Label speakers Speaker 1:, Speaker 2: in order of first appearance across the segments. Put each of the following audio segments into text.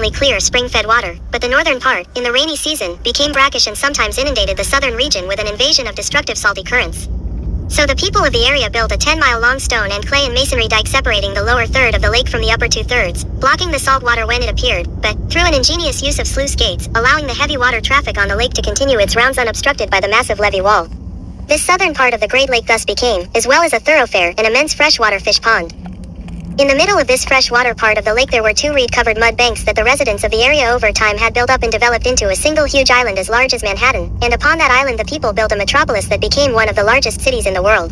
Speaker 1: clear spring-fed water, but the northern part, in the rainy season, became brackish and sometimes inundated the southern region with an invasion of destructive salty currents. So the people of the area built a 10-mile-long stone and clay and masonry dike separating the lower third of the lake from the upper two-thirds, blocking the salt water when it appeared, but, through an ingenious use of sluice gates, allowing the heavy water traffic on the lake to continue its rounds unobstructed by the massive levee wall. This southern part of the Great Lake thus became, as well as a thoroughfare, an immense freshwater fish pond. In the middle of this freshwater part of the lake there were two reed-covered mud banks that the residents of the area over time had built up and developed into a single huge island as large as Manhattan, and upon that island the people built a metropolis that became one of the largest cities in the world.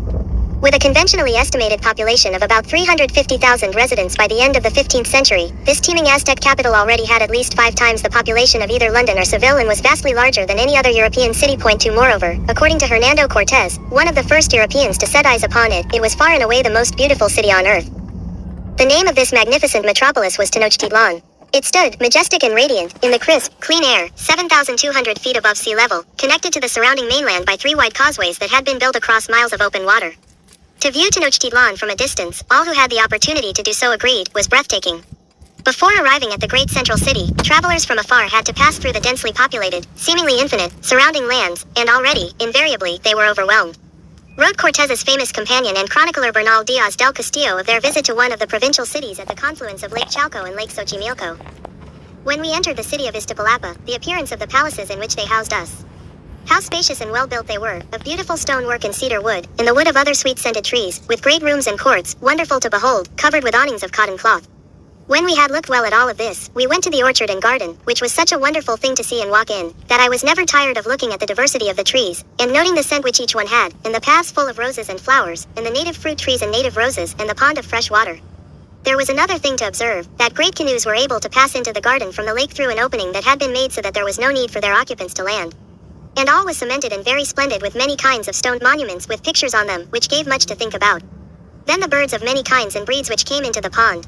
Speaker 1: With a conventionally estimated population of about 350,000 residents by the end of the 15th century, this teeming Aztec capital already had at least 5 times the population of either London or Seville and was vastly larger than any other European city. Point 2 Moreover, according to Hernando Cortés, one of the first Europeans to set eyes upon it, it was far and away the most beautiful city on earth. The name of this magnificent metropolis was Tenochtitlan. It stood, majestic and radiant, in the crisp, clean air, 7,200 feet above sea level, connected to the surrounding mainland by 3 wide causeways that had been built across miles of open water. To view Tenochtitlan from a distance, all who had the opportunity to do so agreed, was breathtaking. Before arriving at the great central city, travelers from afar had to pass through the densely populated, seemingly infinite, surrounding lands, and already, invariably, they were overwhelmed. Wrote Cortés's famous companion and chronicler Bernal Díaz del Castillo of their visit to one of the provincial cities at the confluence of Lake Chalco and Lake Xochimilco. When we entered the city of Iztapalapa, the appearance of the palaces in which they housed us. How spacious and well-built they were, of beautiful stonework and cedar wood, and the wood of other sweet-scented trees, with great rooms and courts, wonderful to behold, covered with awnings of cotton cloth. When we had looked well at all of this, we went to the orchard and garden, which was such a wonderful thing to see and walk in, that I was never tired of looking at the diversity of the trees, and noting the scent which each one had, and the paths full of roses and flowers, and the native fruit trees and native roses, and the pond of fresh water. There was another thing to observe, that great canoes were able to pass into the garden from the lake through an opening that had been made so that there was no need for their occupants to land. And all was cemented and very splendid with many kinds of stone monuments with pictures on them, which gave much to think about. Then the birds of many kinds and breeds which came into the pond.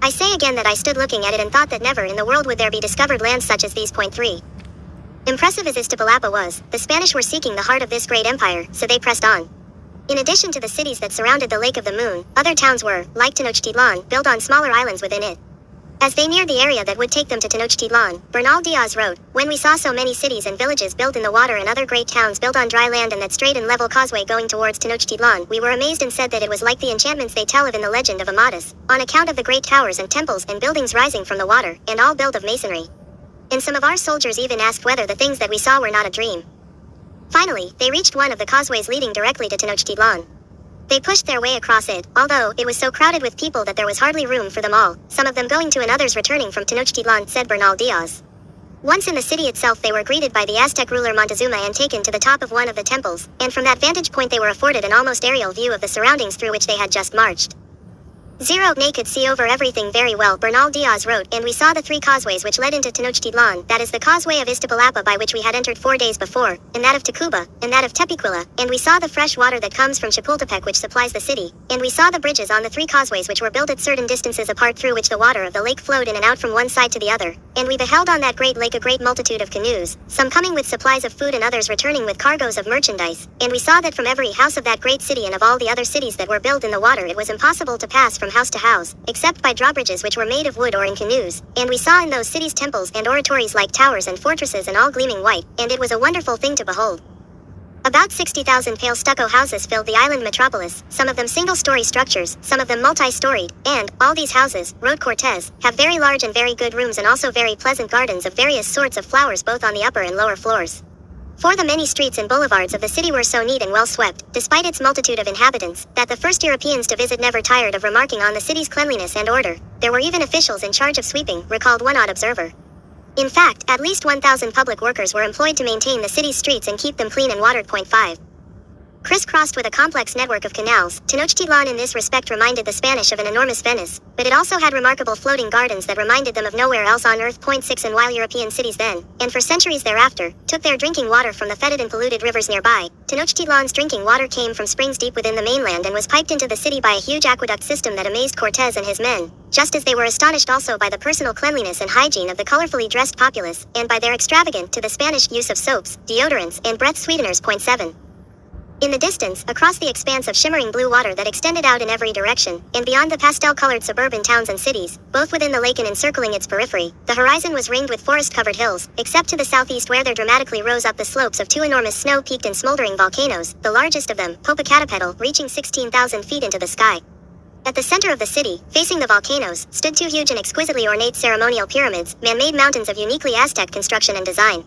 Speaker 1: I say again that I stood looking at it and thought that never in the world would there be discovered lands such as these. Point 3. Impressive as Iztapalapa was, the Spanish were seeking the heart of this great empire, so they pressed on. In addition to the cities that surrounded the Lake of the Moon, other towns were, like Tenochtitlan, built on smaller islands within it. As they neared the area that would take them to Tenochtitlan, Bernal Díaz wrote, "When we saw so many cities and villages built in the water and other great towns built on dry land and that straight and level causeway going towards Tenochtitlan, we were amazed and said that it was like the enchantments they tell of in the legend of Amadis, on account of the great towers and temples and buildings rising from the water, and all built of masonry." And some of our soldiers even asked whether the things that we saw were not a dream. Finally, they reached one of the causeways leading directly to Tenochtitlan. They pushed their way across it, although it was so crowded with people that there was hardly room for them all, some of them going to and others returning from Tenochtitlan, said Bernal Díaz. Once in the city itself they were greeted by the Aztec ruler Montezuma and taken to the top of one of the temples, and from that vantage point they were afforded an almost aerial view of the surroundings through which they had just marched. They could see over everything very well, Bernal Díaz wrote, and we saw the 3 causeways which led into Tenochtitlan, that is the causeway of Iztapalapa by which we had entered 4 days before, and that of Tacuba, and that of Tepecuela, and we saw the fresh water that comes from Chapultepec which supplies the city, and we saw the bridges on the 3 causeways which were built at certain distances apart through which the water of the lake flowed in and out from one side to the other, and we beheld on that great lake a great multitude of canoes, some coming with supplies of food and others returning with cargoes of merchandise, and we saw that from every house of that great city and of all the other cities that were built in the water it was impossible to pass from house to house, except by drawbridges which were made of wood or in canoes, and we saw in those cities temples and oratories like towers and fortresses and all gleaming white, and it was a wonderful thing to behold. About 60,000 pale stucco houses filled the island metropolis, some of them single-story structures, some of them multi-storied, and, all these houses, wrote Cortés, have very large and very good rooms and also very pleasant gardens of various sorts of flowers both on the upper and lower floors. For the many streets and boulevards of the city were so neat and well swept, despite its multitude of inhabitants, that the first Europeans to visit never tired of remarking on the city's cleanliness and order. There were even officials in charge of sweeping, recalled one odd observer. In fact, at least 1,000 public workers were employed to maintain the city's streets and keep them clean and watered. Point 5. Crisscrossed with a complex network of canals, Tenochtitlan in this respect reminded the Spanish of an enormous Venice, but it also had remarkable floating gardens that reminded them of nowhere else on earth. Point 6. And while European cities then, and for centuries thereafter, took their drinking water from the fetid and polluted rivers nearby, Tenochtitlan's drinking water came from springs deep within the mainland and was piped into the city by a huge aqueduct system that amazed Cortés and his men, just as they were astonished also by the personal cleanliness and hygiene of the colorfully dressed populace, and by their extravagant to the Spanish use of soaps, deodorants, and breath sweeteners. Point 7. In the distance, across the expanse of shimmering blue water that extended out in every direction, and beyond the pastel-colored suburban towns and cities, both within the lake and encircling its periphery, the horizon was ringed with forest-covered hills, except to the southeast where there dramatically rose up the slopes of two enormous snow-peaked and smoldering volcanoes, the largest of them, Popocatépetl, reaching 16,000 feet into the sky. At the center of the city, facing the volcanoes, stood two huge and exquisitely ornate ceremonial pyramids, man-made mountains of uniquely Aztec construction and design.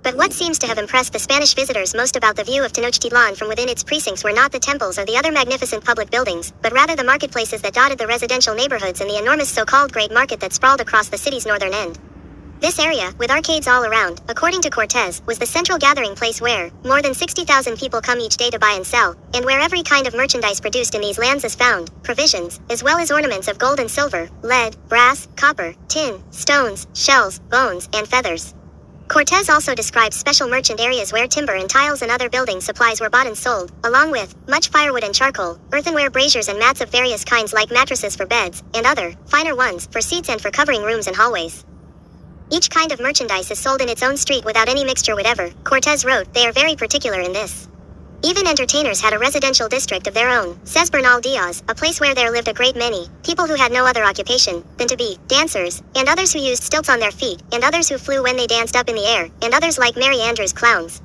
Speaker 1: But what seems to have impressed the Spanish visitors most about the view of Tenochtitlan from within its precincts were not the temples or the other magnificent public buildings, but rather the marketplaces that dotted the residential neighborhoods and the enormous so-called Great Market that sprawled across the city's northern end. This area, with arcades all around, according to Cortez, was the central gathering place where more than 60,000 people come each day to buy and sell, and where every kind of merchandise produced in these lands is found, provisions, as well as ornaments of gold and silver, lead, brass, copper, tin, stones, shells, bones, and feathers. Cortez also describes special merchant areas where timber and tiles and other building supplies were bought and sold, along with much firewood and charcoal, earthenware braziers and mats of various kinds like mattresses for beds, and other, finer ones, for seats and for covering rooms and hallways. Each kind of merchandise is sold in its own street without any mixture whatever, Cortez wrote. They are very particular in this. Even entertainers had a residential district of their own, says Bernal Diaz, a place where there lived a great many people who had no other occupation than to be dancers, and others who used stilts on their feet, and others who flew when they danced up in the air, and others like Mary Andrews clowns.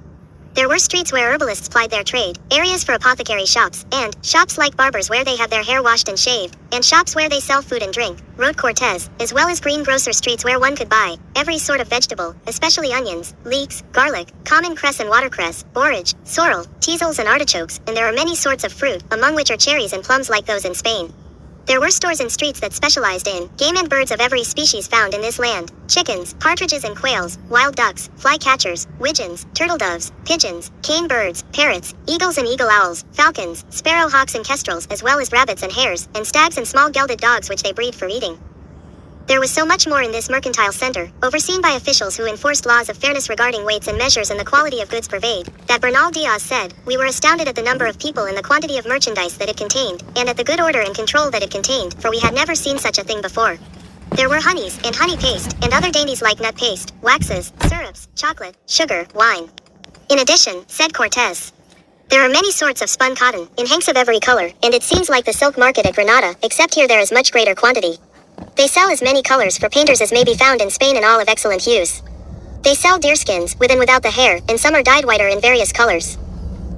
Speaker 1: There were streets where herbalists plied their trade, areas for apothecary shops, and shops like barbers where they have their hair washed and shaved, and shops where they sell food and drink, wrote Cortez, as well as greengrocer streets where one could buy every sort of vegetable, especially onions, leeks, garlic, common cress and watercress, borage, sorrel, teasels and artichokes, and there are many sorts of fruit, among which are cherries and plums like those in Spain. There were stores and streets that specialized in game and birds of every species found in this land: chickens, partridges and quails, wild ducks, flycatchers, widgeons, turtledoves, pigeons, cane birds, parrots, eagles and eagle owls, falcons, sparrow hawks and kestrels, as well as rabbits and hares, and stags and small gelded dogs which they breed for eating. There was so much more in this mercantile center, overseen by officials who enforced laws of fairness regarding weights and measures and the quality of goods purveyed, that Bernal Diaz said, "We were astounded at the number of people and the quantity of merchandise that it contained, and at the good order and control that it contained, for we had never seen such a thing before. There were honeys, and honey paste, and other dainties like nut paste, waxes, syrups, chocolate, sugar, wine. In addition," said Cortez, "there are many sorts of spun cotton, in hanks of every color, and it seems like the silk market at Granada, except here there is much greater quantity. They sell as many colors for painters as may be found in Spain and all of excellent hues. They sell deerskins, with and without the hair, and some are dyed whiter in various colors.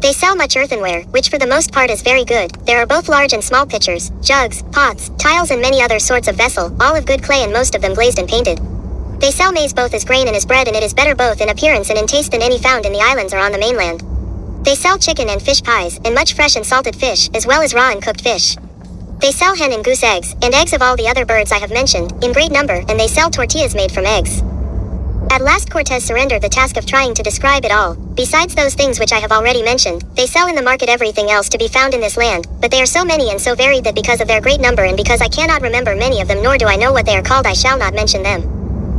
Speaker 1: They sell much earthenware, which for the most part is very good. There are both large and small pitchers, jugs, pots, tiles and many other sorts of vessel, all of good clay and most of them glazed and painted. They sell maize both as grain and as bread, and it is better both in appearance and in taste than any found in the islands or on the mainland. They sell chicken and fish pies, and much fresh and salted fish, as well as raw and cooked fish. They sell hen and goose eggs, and eggs of all the other birds I have mentioned, in great number, and they sell tortillas made from eggs." At last Cortez surrendered the task of trying to describe it all. Besides those things which I have already mentioned, they sell in the market everything else to be found in this land, but they are so many and so varied that because of their great number and because I cannot remember many of them nor do I know what they are called, I shall not mention them.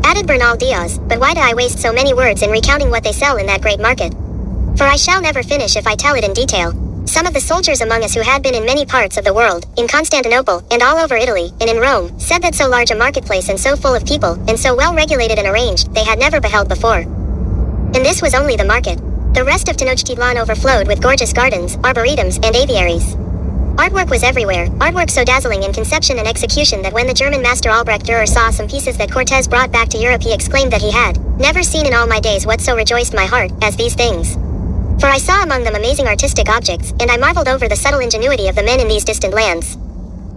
Speaker 1: Added Bernal Diaz, "But why do I waste so many words in recounting what they sell in that great market? For I shall never finish if I tell it in detail. Some of the soldiers among us who had been in many parts of the world, in Constantinople, and all over Italy, and in Rome, said that so large a marketplace and so full of people, and so well regulated and arranged, they had never beheld before. And this was only the market. The rest of Tenochtitlan overflowed with gorgeous gardens, arboretums, and aviaries. Artwork was everywhere, artwork so dazzling in conception and execution that when the German master Albrecht Dürer saw some pieces that Cortez brought back to Europe, he exclaimed that he had never seen in all my days what so rejoiced my heart as these things. For I saw among them amazing artistic objects, and I marveled over the subtle ingenuity of the men in these distant lands.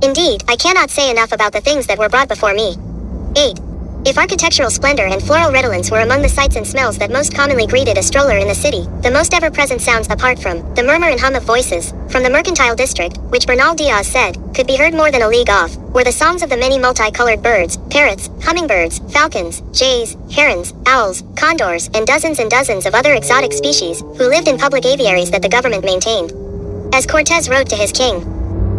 Speaker 1: Indeed, I cannot say enough about the things that were brought before me." 8. If architectural splendor and floral redolence were among the sights and smells that most commonly greeted a stroller in the city, the most ever-present sounds apart from the murmur and hum of voices, from the mercantile district, which Bernal Diaz said, could be heard more than a league off, were the songs of the many multicolored birds, parrots, hummingbirds, falcons, jays, herons, owls, condors, and dozens of other exotic species, who lived in public aviaries that the government maintained. As Cortez wrote to his king,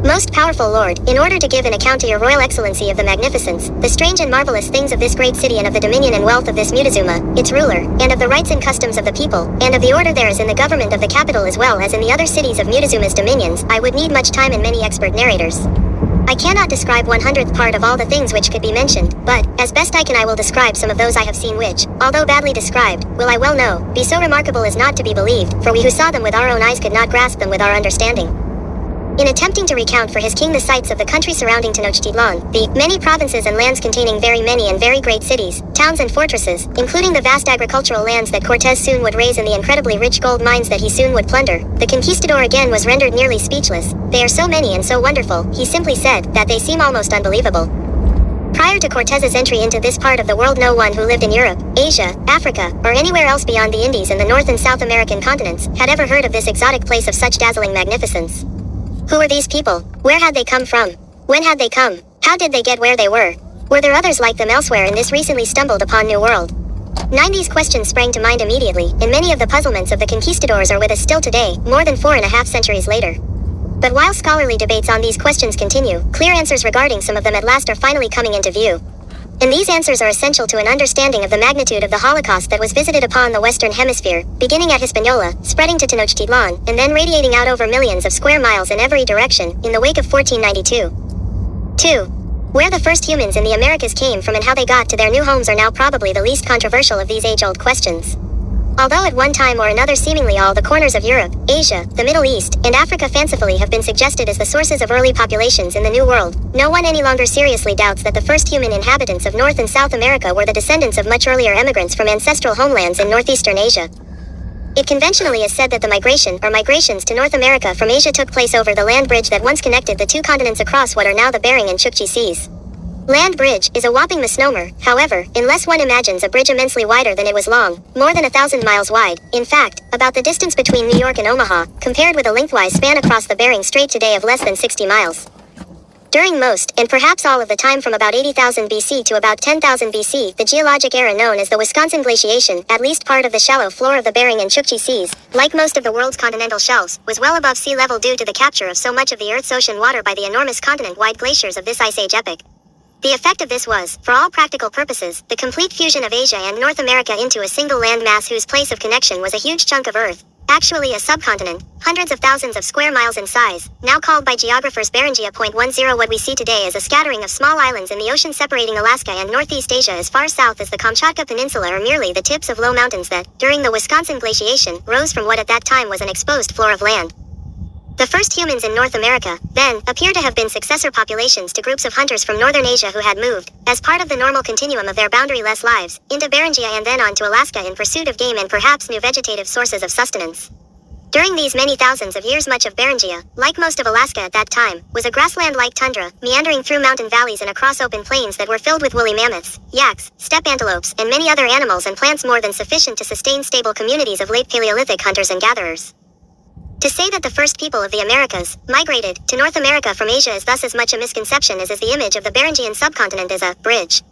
Speaker 1: "Most powerful lord, in order to give an account to your royal excellency of the magnificence, the strange and marvelous things of this great city and of the dominion and wealth of this Mutizuma, its ruler, and of the rights and customs of the people, and of the order there is in the government of the capital as well as in the other cities of Mutizuma's dominions, I would need much time and many expert narrators. I cannot describe 100th part of all the things which could be mentioned, but, as best I can I will describe some of those I have seen which, although badly described, will I well know, be so remarkable as not to be believed, for we who saw them with our own eyes could not grasp them with our understanding. In attempting to recount for his king the sights of the country surrounding Tenochtitlan, the many provinces and lands containing very many and very great cities, towns and fortresses, including the vast agricultural lands that Cortez soon would raise and the incredibly rich gold mines that he soon would plunder, the conquistador again was rendered nearly speechless. They are so many and so wonderful, he simply said, that they seem almost unbelievable. Prior to Cortez's entry into this part of the world, no one who lived in Europe, Asia, Africa, or anywhere else beyond the Indies and the North and South American continents had ever heard of this exotic place of such dazzling magnificence. Who were these people? Where had they come from? When had they come? How did they get where they were? Were there others like them elsewhere in this recently stumbled upon new world? 90s questions sprang to mind immediately, and many of the puzzlements of the conquistadors are with us still today, more than 4.5 centuries later. But while scholarly debates on these questions continue, clear answers regarding some of them at last are finally coming into view. And these answers are essential to an understanding of the magnitude of the Holocaust that was visited upon the Western Hemisphere, beginning at Hispaniola, spreading to Tenochtitlan, and then radiating out over millions of square miles in every direction, in the wake of 1492. 2. Where the first humans in the Americas came from and how they got to their new homes are now probably the least controversial of these age-old questions. Although at one time or another seemingly all the corners of Europe, Asia, the Middle East, and Africa fancifully have been suggested as the sources of early populations in the New World, no one any longer seriously doubts that the first human inhabitants of North and South America were the descendants of much earlier emigrants from ancestral homelands in northeastern Asia. It conventionally is said that the migration or migrations to North America from Asia took place over the land bridge that once connected the two continents across what are now the Bering and Chukchi Seas. Land bridge is a whopping misnomer, however, unless one imagines a bridge immensely wider than it was long, more than 1,000 miles wide, in fact, about the distance between New York and Omaha, compared with a lengthwise span across the Bering Strait today of less than 60 miles. During most, and perhaps all of the time from about 80,000 BC to about 10,000 BC, the geologic era known as the Wisconsin Glaciation, at least part of the shallow floor of the Bering and Chukchi Seas, like most of the world's continental shelves, was well above sea level due to the capture of so much of the Earth's ocean water by the enormous continent-wide glaciers of this ice age epoch. The effect of this was, for all practical purposes, the complete fusion of Asia and North America into a single land mass whose place of connection was a huge chunk of Earth, actually a subcontinent, hundreds of thousands of square miles in size, now called by geographers Beringia. 10. What we see today is a scattering of small islands in the ocean separating Alaska and Northeast Asia as far south as the Kamchatka Peninsula are merely the tips of low mountains that, during the Wisconsin glaciation, rose from what at that time was an exposed floor of land. The first humans in North America, then, appear to have been successor populations to groups of hunters from northern Asia who had moved, as part of the normal continuum of their boundary-less lives, into Beringia and then on to Alaska in pursuit of game and perhaps new vegetative sources of sustenance. During these many thousands of years much of Beringia, like most of Alaska at that time, was a grassland-like tundra, meandering through mountain valleys and across open plains that were filled with woolly mammoths, yaks, steppe antelopes, and many other animals and plants more than sufficient to sustain stable communities of late Paleolithic hunters and gatherers. To say that the first people of the Americas migrated to North America from Asia is thus as much a misconception as is the image of the Beringian subcontinent as a bridge.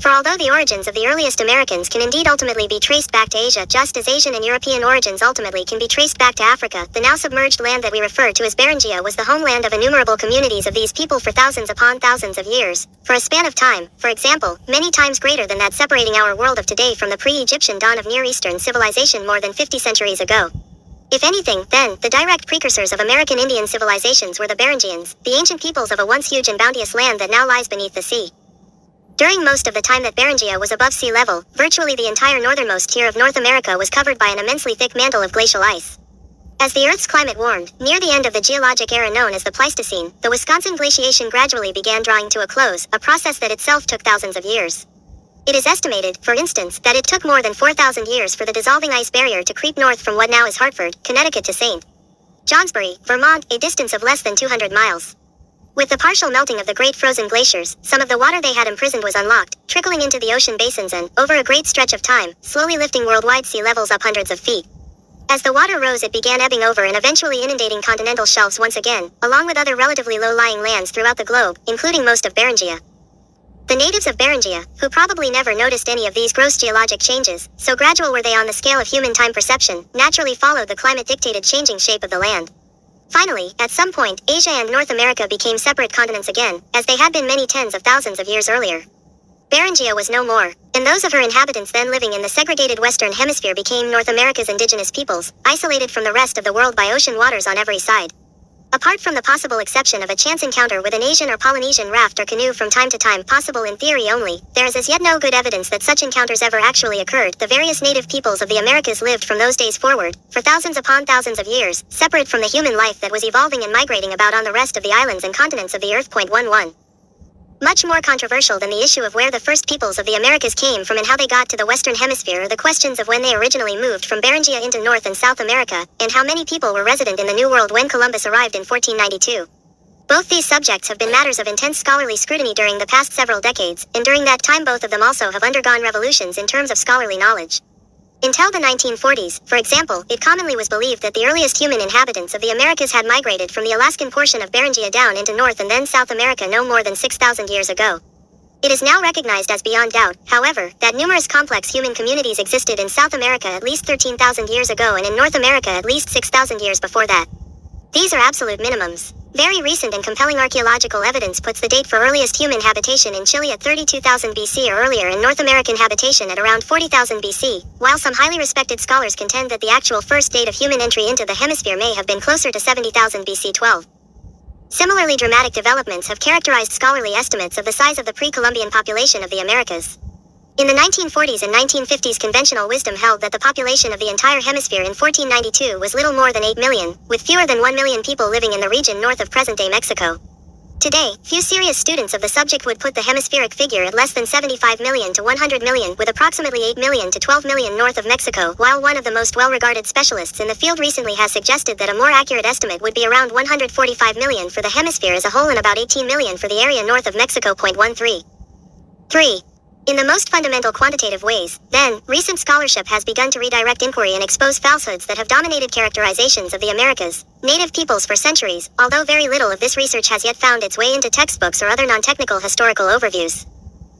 Speaker 1: For although the origins of the earliest Americans can indeed ultimately be traced back to Asia just as Asian and European origins ultimately can be traced back to Africa, the now submerged land that we refer to as Beringia was the homeland of innumerable communities of these people for thousands upon thousands of years, for a span of time, for example, many times greater than that separating our world of today from the pre-Egyptian dawn of Near Eastern civilization more than 50 centuries ago. If anything, then, the direct precursors of American Indian civilizations were the Beringians, the ancient peoples of a once huge and bounteous land that now lies beneath the sea. During most of the time that Beringia was above sea level, virtually the entire northernmost tier of North America was covered by an immensely thick mantle of glacial ice. As the Earth's climate warmed, near the end of the geologic era known as the Pleistocene, the Wisconsin glaciation gradually began drawing to a close, a process that itself took thousands of years. It is estimated, for instance, that it took more than 4,000 years for the dissolving ice barrier to creep north from what now is Hartford, Connecticut to St. Johnsbury, Vermont, a distance of less than 200 miles. With the partial melting of the great frozen glaciers, some of the water they had imprisoned was unlocked, trickling into the ocean basins and, over a great stretch of time, slowly lifting worldwide sea levels up hundreds of feet. As the water rose it began ebbing over and eventually inundating continental shelves once again, along with other relatively low-lying lands throughout the globe, including most of Beringia. The natives of Beringia, who probably never noticed any of these gross geologic changes, so gradual were they on the scale of human time perception, naturally followed the climate-dictated changing shape of the land. Finally, at some point, Asia and North America became separate continents again, as they had been many tens of thousands of years earlier. Beringia was no more, and those of her inhabitants then living in the segregated Western Hemisphere became North America's indigenous peoples, isolated from the rest of the world by ocean waters on every side. Apart from the possible exception of a chance encounter with an Asian or Polynesian raft or canoe from time to time, possible in theory only, there is as yet no good evidence that such encounters ever actually occurred. The various native peoples of the Americas lived from those days forward, for thousands upon thousands of years, separate from the human life that was evolving and migrating about on the rest of the islands and continents of the Earth. 11. Much more controversial than the issue of where the first peoples of the Americas came from and how they got to the Western Hemisphere are the questions of when they originally moved from Beringia into North and South America, and how many people were resident in the New World when Columbus arrived in 1492. Both these subjects have been matters of intense scholarly scrutiny during the past several decades, and during that time both of them also have undergone revolutions in terms of scholarly knowledge. Until the 1940s, for example, it commonly was believed that the earliest human inhabitants of the Americas had migrated from the Alaskan portion of Beringia down into North and then South America no more than 6,000 years ago. It is now recognized as beyond doubt, however, that numerous complex human communities existed in South America at least 13,000 years ago and in North America at least 6,000 years before that. These are absolute minimums. Very recent and compelling archaeological evidence puts the date for earliest human habitation in Chile at 32,000 BC or earlier and North American habitation at around 40,000 BC, while some highly respected scholars contend that the actual first date of human entry into the hemisphere may have been closer to 70,000 BC. 12. Similarly dramatic developments have characterized scholarly estimates of the size of the pre-Columbian population of the Americas. In the 1940s and 1950s, conventional wisdom held that the population of the entire hemisphere in 1492 was little more than 8 million, with fewer than 1 million people living in the region north of present-day Mexico. Today, few serious students of the subject would put the hemispheric figure at less than 75 million to 100 million, with approximately 8 million to 12 million north of Mexico, while one of the most well-regarded specialists in the field recently has suggested that a more accurate estimate would be around 145 million for the hemisphere as a whole and about 18 million for the area north of Mexico. 13. 3. In the most fundamental quantitative ways, then, recent scholarship has begun to redirect inquiry and expose falsehoods that have dominated characterizations of the Americas, native peoples for centuries, although very little of this research has yet found its way into textbooks or other non-technical historical overviews.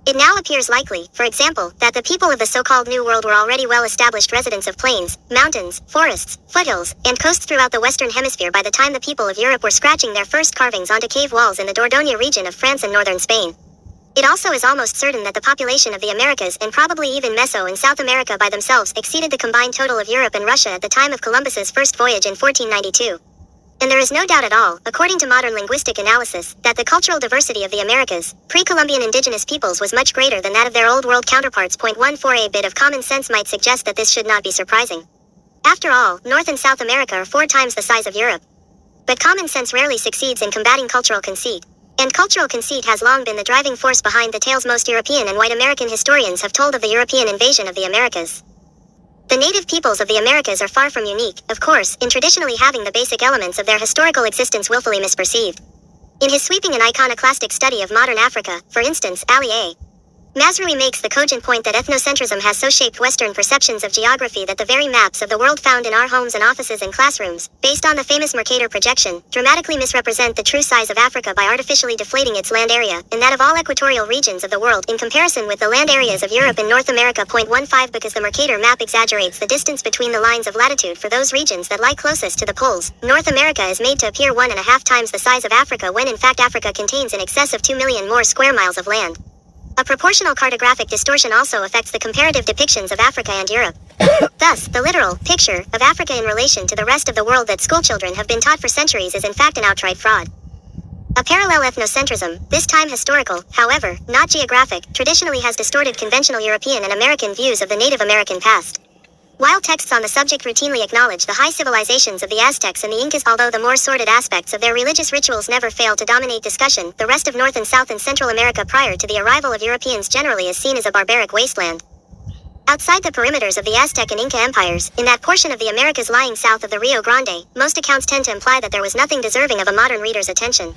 Speaker 1: It now appears likely, for example, that the people of the so-called New World were already well-established residents of plains, mountains, forests, foothills, and coasts throughout the Western Hemisphere by the time the people of Europe were scratching their first carvings onto cave walls in the Dordogne region of France and northern Spain. It also is almost certain that the population of the Americas and probably even Meso and South America by themselves exceeded the combined total of Europe and Russia at the time of Columbus's first voyage in 1492. And there is no doubt at all, according to modern linguistic analysis, that the cultural diversity of the Americas, pre-Columbian indigenous peoples, was much greater than that of their Old World counterparts. 14. A bit of common sense might suggest that this should not be surprising. After all, North and South America are 4 times the size of Europe. But common sense rarely succeeds in combating cultural conceit. And cultural conceit has long been the driving force behind the tales most European and white American historians have told of the European invasion of the Americas. The native peoples of the Americas are far from unique, of course, in traditionally having the basic elements of their historical existence willfully misperceived. In his sweeping and iconoclastic study of modern Africa, for instance, Ali A. Mazrui makes the cogent point that ethnocentrism has so shaped Western perceptions of geography that the very maps of the world found in our homes and offices and classrooms, based on the famous Mercator projection, dramatically misrepresent the true size of Africa by artificially deflating its land area, and that of all equatorial regions of the world in comparison with the land areas of Europe and North America. 15. Because the Mercator map exaggerates the distance between the lines of latitude for those regions that lie closest to the poles, North America is made to appear 1.5 times the size of Africa when in fact Africa contains in excess of 2 million more square miles of land. A proportional cartographic distortion also affects the comparative depictions of Africa and Europe. Thus, the literal picture of Africa in relation to the rest of the world that schoolchildren have been taught for centuries is in fact an outright fraud. A parallel ethnocentrism, this time historical, however, not geographic, traditionally has distorted conventional European and American views of the Native American past. While texts on the subject routinely acknowledge the high civilizations of the Aztecs and the Incas, although the more sordid aspects of their religious rituals never fail to dominate discussion, the rest of North and South and Central America prior to the arrival of Europeans generally is seen as a barbaric wasteland. Outside the perimeters of the Aztec and Inca empires, in that portion of the Americas lying south of the Rio Grande, most accounts tend to imply that there was nothing deserving of a modern reader's attention.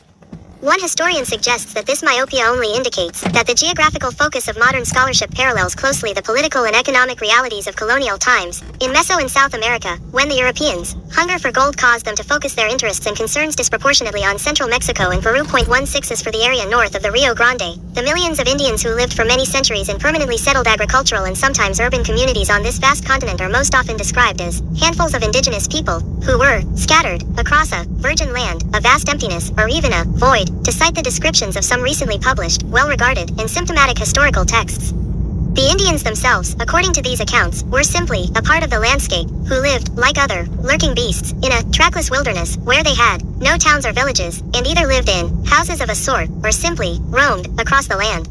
Speaker 1: One historian suggests that this myopia only indicates that the geographical focus of modern scholarship parallels closely the political and economic realities of colonial times. In Meso and South America, when the Europeans' hunger for gold caused them to focus their interests and concerns disproportionately on central Mexico and Peru. 16 As for the area north of the Rio Grande, the millions of Indians who lived for many centuries in permanently settled agricultural and sometimes urban communities on this vast continent are most often described as handfuls of indigenous people, who were scattered across a virgin land, a vast emptiness, or even a void, to cite the descriptions of some recently published, well-regarded, and symptomatic historical texts. The Indians themselves, according to these accounts, were simply a part of the landscape, who lived, like other, lurking beasts, in a trackless wilderness, where they had no towns or villages, and either lived in houses of a sort, or simply roamed across the land.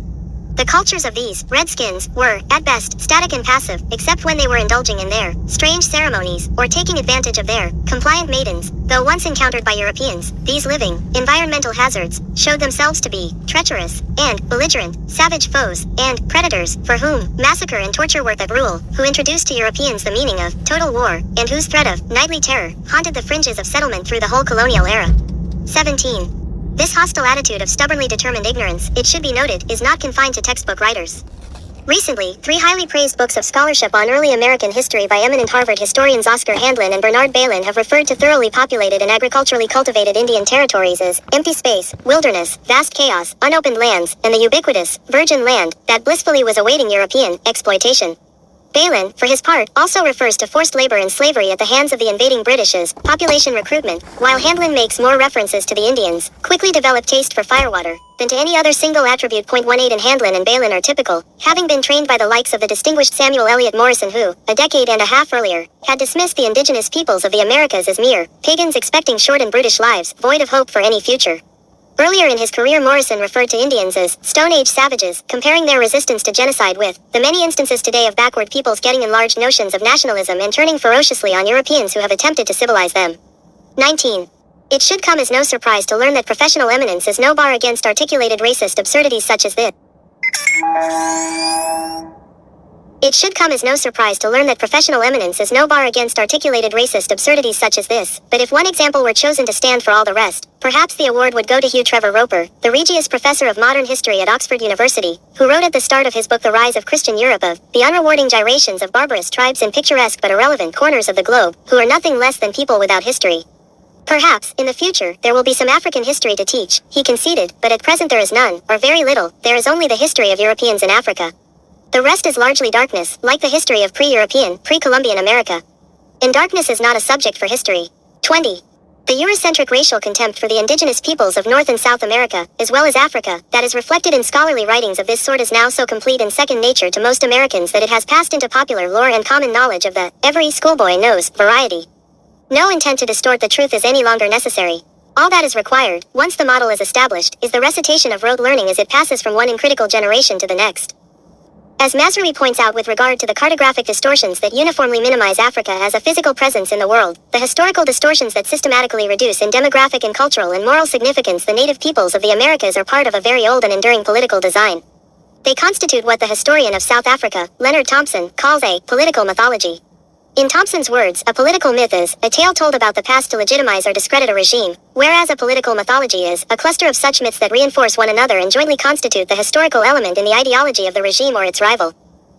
Speaker 1: The cultures of these redskins were, at best, static and passive, except when they were indulging in their strange ceremonies, or taking advantage of their compliant maidens. Though once encountered by Europeans, these living environmental hazards showed themselves to be treacherous and belligerent, savage foes and predators, for whom massacre and torture were the rule, who introduced to Europeans the meaning of total war, and whose threat of nightly terror haunted the fringes of settlement through the whole colonial era. 17. This hostile attitude of stubbornly determined ignorance, it should be noted, is not confined to textbook writers. Recently, 3 highly praised books of scholarship on early American history by eminent Harvard historians Oscar Handlin and Bernard Bailyn have referred to thoroughly populated and agriculturally cultivated Indian territories as empty space, wilderness, vast chaos, unopened lands, and the ubiquitous, virgin land that blissfully was awaiting European exploitation. Bailyn, for his part, also refers to forced labor and slavery at the hands of the invading British as population recruitment, while Handlin makes more references to the Indians' quickly developed taste for firewater than to any other single attribute. 18 in Handlin and Bailyn are typical, having been trained by the likes of the distinguished Samuel Eliot Morison who, a decade and a half earlier, had dismissed the indigenous peoples of the Americas as mere pagans expecting short and brutish lives, void of hope for any future. Earlier in his career, Morrison referred to Indians as Stone Age savages, comparing their resistance to genocide with the many instances today of backward peoples getting enlarged notions of nationalism and turning ferociously on Europeans who have attempted to civilize them. 19. It should come as no surprise to learn that professional eminence is no bar against articulated racist absurdities such as this. It should come as no surprise to learn that professional eminence is no bar against articulated racist absurdities such as this, but if one example were chosen to stand for all the rest, perhaps the award would go to Hugh Trevor Roper, the Regius Professor of Modern History at Oxford University, who wrote at the start of his book The Rise of Christian Europe of the unrewarding gyrations of barbarous tribes in picturesque but irrelevant corners of the globe, who are nothing less than people without history. Perhaps, in the future, there will be some African history to teach, he conceded, but at present there is none, or very little. There is only the history of Europeans in Africa. The rest is largely darkness, like the history of pre-European, pre-Columbian America. And darkness is not a subject for history. 20. The Eurocentric racial contempt for the indigenous peoples of North and South America, as well as Africa, that is reflected in scholarly writings of this sort is now so complete and second nature to most Americans that it has passed into popular lore and common knowledge of the every schoolboy knows variety. No intent to distort the truth is any longer necessary. All that is required, once the model is established, is the recitation of rote learning as it passes from one uncritical generation to the next. As Mazrui points out with regard to the cartographic distortions that uniformly minimize Africa as a physical presence in the world, the historical distortions that systematically reduce in demographic and cultural and moral significance the native peoples of the Americas are part of a very old and enduring political design. They constitute what the historian of South Africa, Leonard Thompson, calls a political mythology. In Thompson's words, a political myth is a tale told about the past to legitimize or discredit a regime, whereas a political mythology is a cluster of such myths that reinforce one another and jointly constitute the historical element in the ideology of the regime or its rival.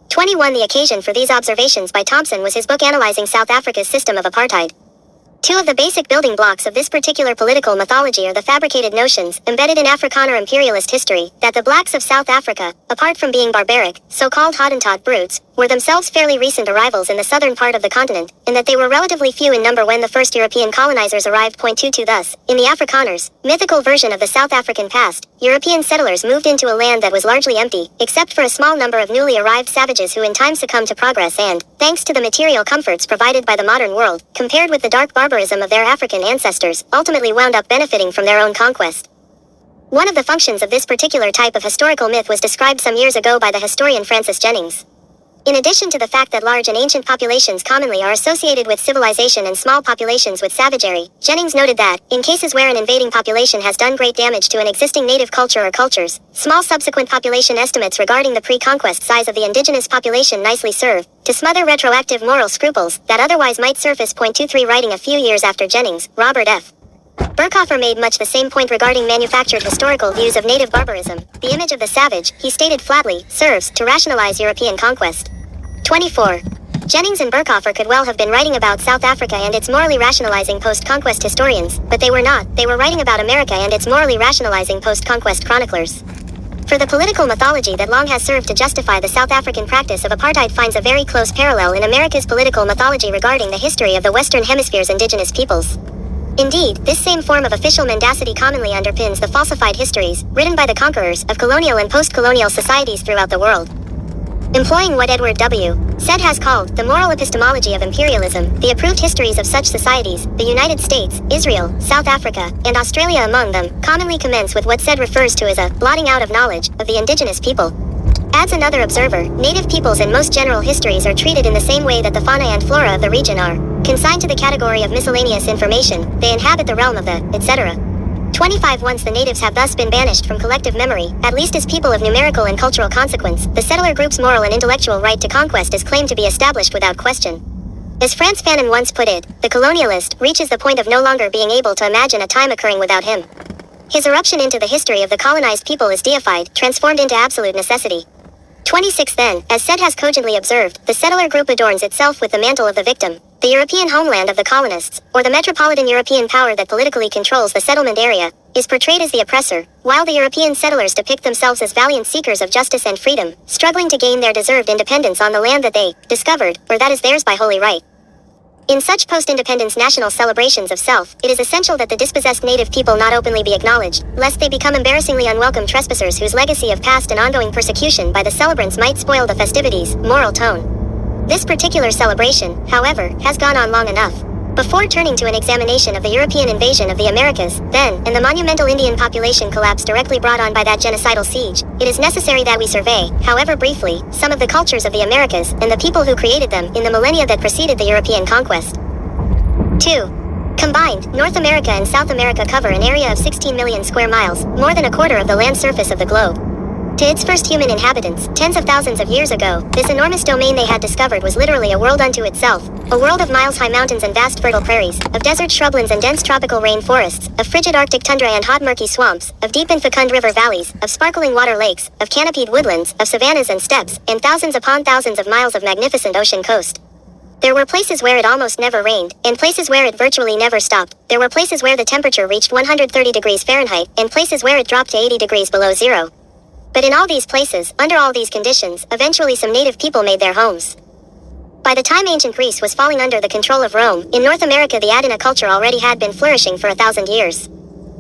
Speaker 1: 21. The occasion for these observations by Thompson was his book analyzing South Africa's system of apartheid. Two of the basic building blocks of this particular political mythology are the fabricated notions, embedded in Afrikaner imperialist history, that the blacks of South Africa, apart from being barbaric, so-called Hottentot brutes, were themselves fairly recent arrivals in the southern part of the continent, and that they were relatively few in number when the first European colonizers arrived. 22 Thus, in the Afrikaners, mythical version of the South African past, European settlers moved into a land that was largely empty, except for a small number of newly arrived savages who in time succumbed to progress and, thanks to the material comforts provided by the modern world, compared with the dark barbarism of their African ancestors, ultimately wound up benefiting from their own conquest. One of the functions of this particular type of historical myth was described some years ago by the historian Francis Jennings. In addition to the fact that large and ancient populations commonly are associated with civilization and small populations with savagery, Jennings noted that, in cases where an invading population has done great damage to an existing native culture or cultures, small subsequent population estimates regarding the pre-conquest size of the indigenous population nicely serve to smother retroactive moral scruples that otherwise might surface. 23 Writing a few years after Jennings, Robert F. Berkhofer made much the same point regarding manufactured historical views of native barbarism. The image of the savage, he stated flatly, serves to rationalize European conquest. 24. Jennings and Berkhofer could well have been writing about South Africa and its morally rationalizing post-conquest historians, but they were not. They were writing about America and its morally rationalizing post-conquest chroniclers. For the political mythology that long has served to justify the South African practice of apartheid finds a very close parallel in America's political mythology regarding the history of the Western Hemisphere's indigenous peoples. Indeed, this same form of official mendacity commonly underpins the falsified histories, written by the conquerors, of colonial and post-colonial societies throughout the world. Employing what Edward W. Said has called the moral epistemology of imperialism, the approved histories of such societies, the United States, Israel, South Africa, and Australia among them, commonly commence with what Said refers to as a blotting out of knowledge of the indigenous people. Adds another observer, native peoples in most general histories are treated in the same way that the fauna and flora of the region are. Consigned to the category of miscellaneous information, they inhabit the realm of the, etc. 25 Once the natives have thus been banished from collective memory, at least as people of numerical and cultural consequence, the settler group's moral and intellectual right to conquest is claimed to be established without question. As Frantz Fanon once put it, the colonialist reaches the point of no longer being able to imagine a time occurring without him. His eruption into the history of the colonized people is deified, transformed into absolute necessity. 26 Then, as Said has cogently observed, the settler group adorns itself with the mantle of the victim. The European homeland of the colonists, or the metropolitan European power that politically controls the settlement area, is portrayed as the oppressor, while the European settlers depict themselves as valiant seekers of justice and freedom, struggling to gain their deserved independence on the land that they discovered, or that is theirs by holy right. In such post-independence national celebrations of self, it is essential that the dispossessed native people not openly be acknowledged, lest they become embarrassingly unwelcome trespassers whose legacy of past and ongoing persecution by the celebrants might spoil the festivities' moral tone. This particular celebration, however, has gone on long enough. Before turning to an examination of the European invasion of the Americas, then, and the monumental Indian population collapse directly brought on by that genocidal siege, it is necessary that we survey, however briefly, some of the cultures of the Americas, and the people who created them in the millennia that preceded the European conquest. 2. Combined, North America and South America cover an area of 16 million square miles, more than a quarter of the land surface of the globe. To its first human inhabitants, tens of thousands of years ago, this enormous domain they had discovered was literally a world unto itself, a world of miles-high mountains and vast fertile prairies, of desert shrublands and dense tropical rain forests, of frigid Arctic tundra and hot murky swamps, of deep and fecund river valleys, of sparkling water lakes, of canopied woodlands, of savannas and steppes, and thousands upon thousands of miles of magnificent ocean coast. There were places where it almost never rained, and places where it virtually never stopped. There were places where the temperature reached 130 degrees Fahrenheit, and places where it dropped to 80 degrees below zero. But in all these places, under all these conditions, eventually some native people made their homes. By the time ancient Greece was falling under the control of Rome, in North America the Adena culture already had been flourishing for 1,000 years.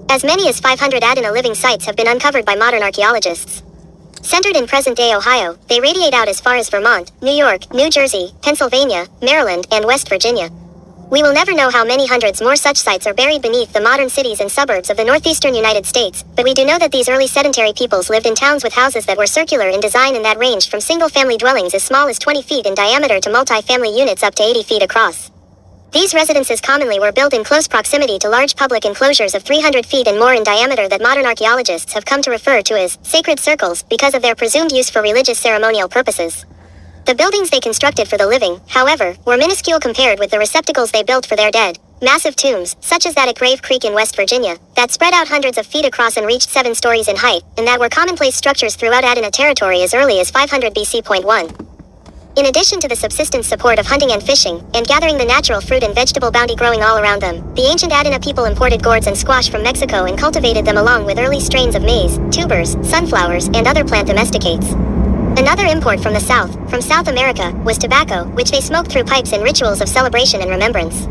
Speaker 1: As many as 500 Adena living sites have been uncovered by modern archaeologists. Centered in present-day Ohio, they radiate out as far as Vermont, New York, New Jersey, Pennsylvania, Maryland, and West Virginia. We will never know how many hundreds more such sites are buried beneath the modern cities and suburbs of the northeastern United States, but we do know that these early sedentary peoples lived in towns with houses that were circular in design and that ranged from single-family dwellings as small as 20 feet in diameter to multi-family units up to 80 feet across. These residences commonly were built in close proximity to large public enclosures of 300 feet and more in diameter that modern archaeologists have come to refer to as sacred circles because of their presumed use for religious ceremonial purposes. The buildings they constructed for the living, however, were minuscule compared with the receptacles they built for their dead. Massive tombs, such as that at Grave Creek in West Virginia, that spread out hundreds of feet across and reached 7 stories in height, and that were commonplace structures throughout Adena territory as early as 500 BC.1. In addition to the subsistence support of hunting and fishing, and gathering the natural fruit and vegetable bounty growing all around them, the ancient Adena people imported gourds and squash from Mexico and cultivated them along with early strains of maize, tubers, sunflowers, and other plant domesticates. Another import from the South, from South America, was tobacco, which they smoked through pipes in rituals of celebration and remembrance.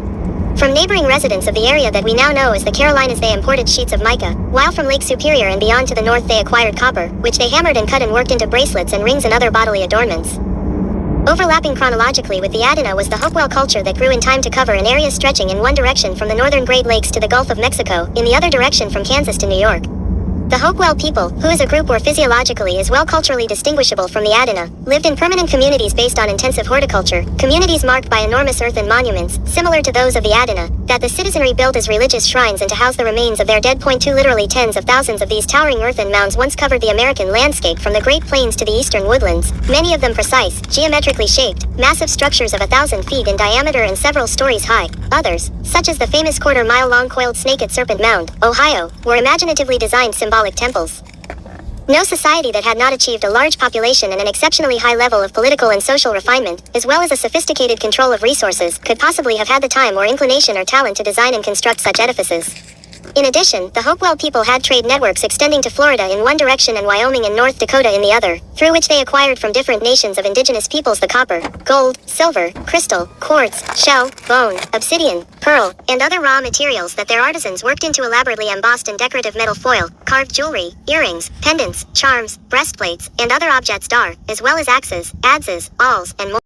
Speaker 1: From neighboring residents of the area that we now know as the Carolinas they imported sheets of mica, while from Lake Superior and beyond to the north they acquired copper, which they hammered and cut and worked into bracelets and rings and other bodily adornments. Overlapping chronologically with the Adena was the Hopewell culture that grew in time to cover an area stretching in one direction from the northern Great Lakes to the Gulf of Mexico, in the other direction from Kansas to New York. The Hopewell people, who as a group were physiologically as well culturally distinguishable from the Adena, lived in permanent communities based on intensive horticulture, communities marked by enormous earthen monuments, similar to those of the Adena, that the citizenry built as religious shrines and to house the remains of their dead. 2 Literally tens of thousands of these towering earthen mounds once covered the American landscape from the Great Plains to the eastern woodlands, many of them precise, geometrically shaped, massive structures of 1,000 feet in diameter and several stories high. Others, such as the famous quarter-mile-long coiled snake at Serpent Mound, Ohio, were imaginatively designed symbolic temples. No society that had not achieved a large population and an exceptionally high level of political and social refinement, as well as a sophisticated control of resources, could possibly have had the time or inclination or talent to design and construct such edifices. In addition, the Hopewell people had trade networks extending to Florida in one direction and Wyoming and North Dakota in the other, through which they acquired from different nations of indigenous peoples the copper, gold, silver, crystal, quartz, shell, bone, obsidian, pearl, and other raw materials that their artisans worked into elaborately embossed and decorative metal foil, carved jewelry, earrings, pendants, charms, breastplates, and other objets d'art, as well as axes, adzes, awls, and more.